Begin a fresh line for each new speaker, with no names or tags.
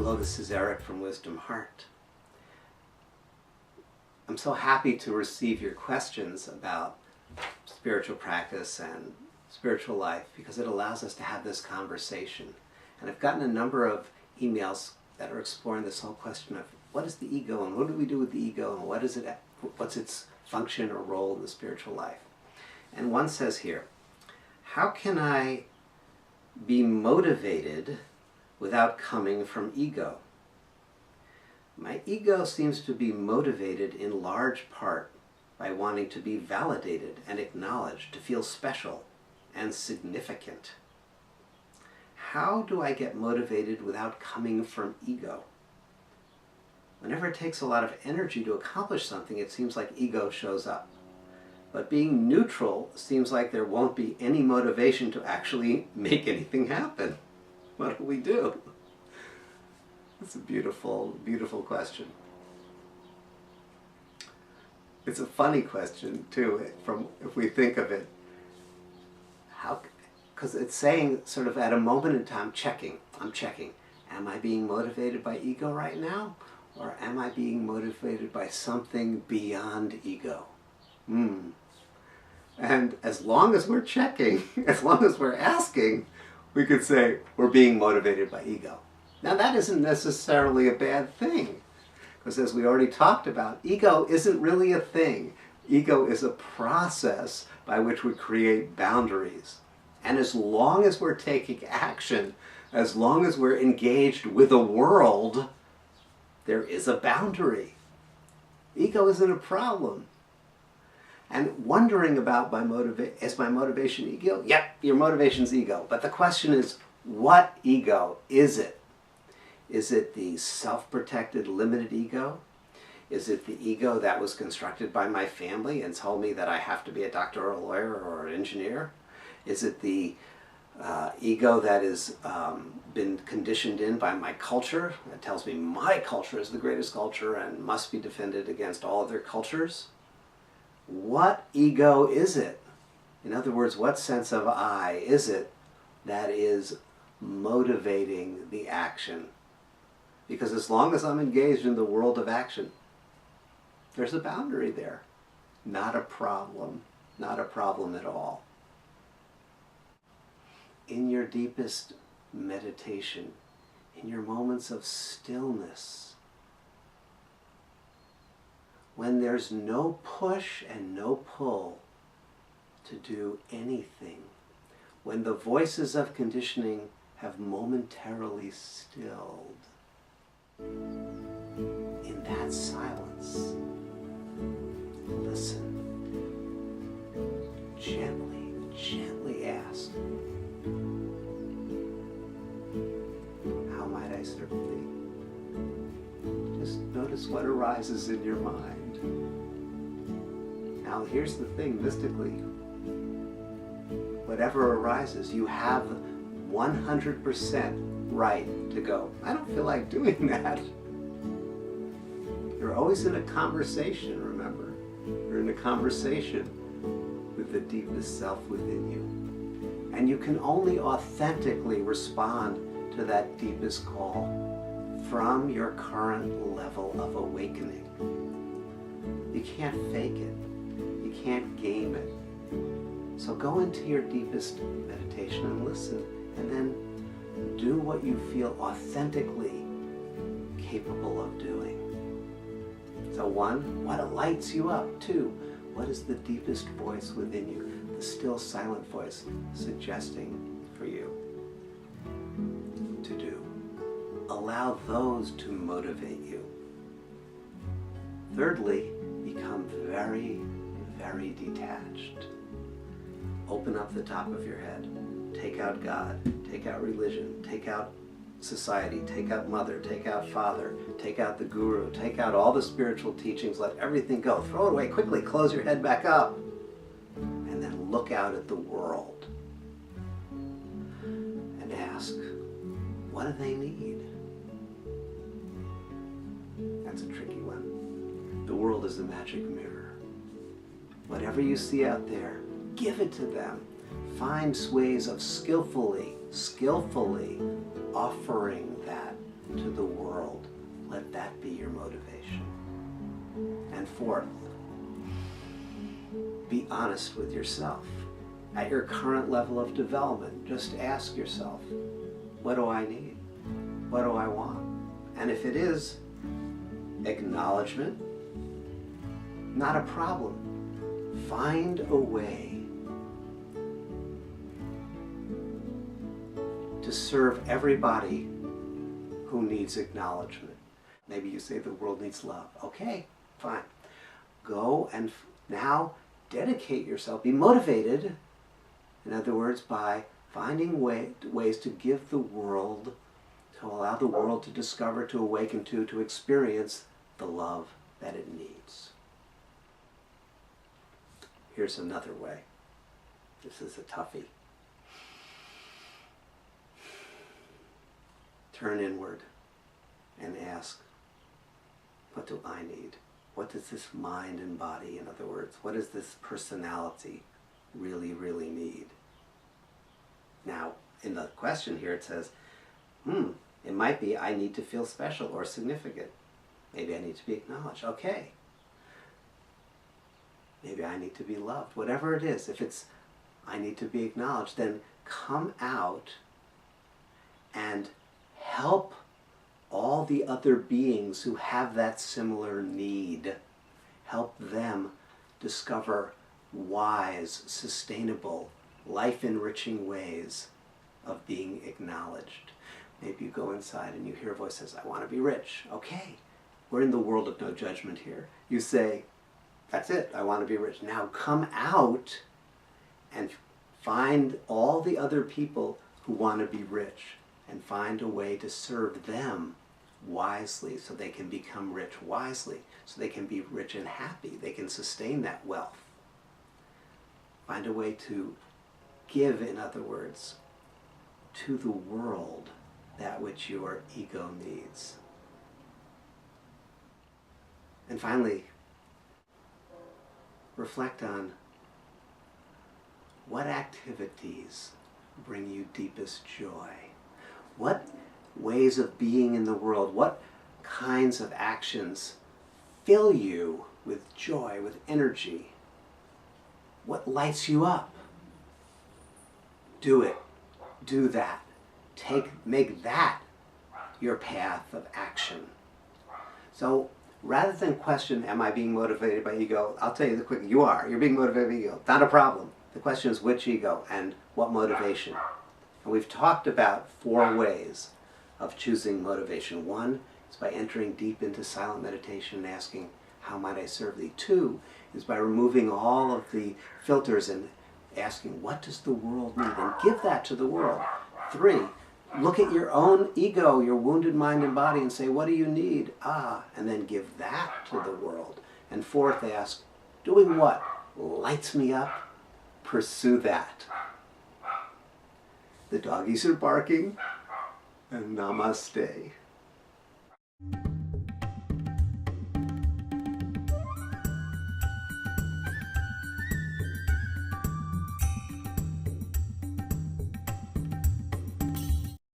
Hello, this is Eric from Wisdom Heart. I'm so happy to receive your questions about spiritual practice and spiritual life because it allows us to have this conversation. And I've gotten a number of emails that are exploring this whole question of what is the ego and what do we do with the ego and what's its function or role in the spiritual life. And one says here, how can I be motivated without coming from ego? My ego seems to be motivated in large part by wanting to be validated and acknowledged, to feel special and significant. How do I get motivated without coming from ego? Whenever it takes a lot of energy to accomplish something, it seems like ego shows up. But being neutral seems like there won't be any motivation to actually make anything happen. What do we do? It's a beautiful, beautiful question. It's a funny question, too, if we think of it. Because it's saying, sort of at a moment in time, I'm checking. Am I being motivated by ego right now? Or am I being motivated by something beyond ego? And as long as we're checking, as long as we're asking, we could say we're being motivated by ego. Now that isn't necessarily a bad thing, because as we already talked about, ego isn't really a thing. Ego is a process by which we create boundaries. And as long as we're taking action, as long as we're engaged with the world, there is a boundary. Ego isn't a problem. And wondering about is my motivation ego? Yep, your motivation's ego. But the question is, what ego is it? Is it the self-protected, limited ego? Is it the ego that was constructed by my family and told me that I have to be a doctor or a lawyer or an engineer? Is it the ego that has been conditioned in by my culture that tells me my culture is the greatest culture and must be defended against all other cultures? What ego is it? In other words, what sense of I is it that is motivating the action? Because as long as I'm engaged in the world of action, there's a boundary there. Not a problem. Not a problem at all. In your deepest meditation, in your moments of stillness, when there's no push and no pull to do anything, when the voices of conditioning have momentarily stilled, in that silence, listen. Gently, gently ask, how might I serve thee? Just notice what arises in your mind. Now here's the thing, mystically. Whatever arises, you have 100% right to go. I don't feel like doing that. You're always in a conversation, remember? You're in a conversation with the deepest self within you. And you can only authentically respond to that deepest call from your current level of awakening. You can't fake it. You can't game it. So go into your deepest meditation and listen, and then do what you feel authentically capable of doing. So 1, what lights you up? 2, what is the deepest voice within you? The still silent voice suggesting for you to do. Allow those to motivate you. Thirdly, become very, very detached. Open up the top of your head. Take out God. Take out religion. Take out society. Take out mother. Take out father. Take out the guru. Take out all the spiritual teachings. Let everything go. Throw it away quickly. Close your head back up. And then look out at the world. And ask, what do they need? That's a tricky one. The world is a magic mirror. Whatever you see out there, give it to them. Find ways of skillfully offering that to the world. Let that be your motivation. And fourth, be honest with yourself. At your current level of development, just ask yourself, what do I need? What do I want? And if it is acknowledgement, not a problem. Find a way to serve everybody who needs acknowledgement. Maybe you say the world needs love. Okay, fine. Go and now dedicate yourself, be motivated, in other words, by finding ways to give the world, to allow the world to discover, to awaken to experience the love that it needs. Here's another way. This is a toughie. Turn inward and ask, what do I need? What does this mind and body, in other words, what does this personality really, really need? Now, in the question here it says, it might be I need to feel special or significant. Maybe I need to be acknowledged. Okay. Maybe I need to be loved. Whatever it is, if it's I need to be acknowledged, then come out and help all the other beings who have that similar need. Help them discover wise, sustainable, life-enriching ways of being acknowledged. Maybe you go inside and you hear a voice that says, I want to be rich. Okay, we're in the world of no judgment here. You say, that's it, I want to be rich. Now come out and find all the other people who want to be rich and find a way to serve them wisely so they can become rich wisely, so they can be rich and happy, they can sustain that wealth. Find a way to give, in other words, to the world that which your ego needs. And finally, reflect on what activities bring you deepest joy. What ways of being in the world, what kinds of actions fill you with joy, with energy? What lights you up? Do it. Do that. Make that your path of action. So rather than question, am I being motivated by ego? I'll tell you the quick, you are. You're being motivated by ego. Not a problem. The question is which ego and what motivation. And we've talked about 4 ways of choosing motivation. 1 is by entering deep into silent meditation and asking, how might I serve thee? 2 is by removing all of the filters and asking, what does the world need? And give that to the world. 3, look at your own ego, your wounded mind and body, and say, what do you need? And then give that to the world. And 4th, ask, doing what lights me up? Pursue that. The doggies are barking, and namaste.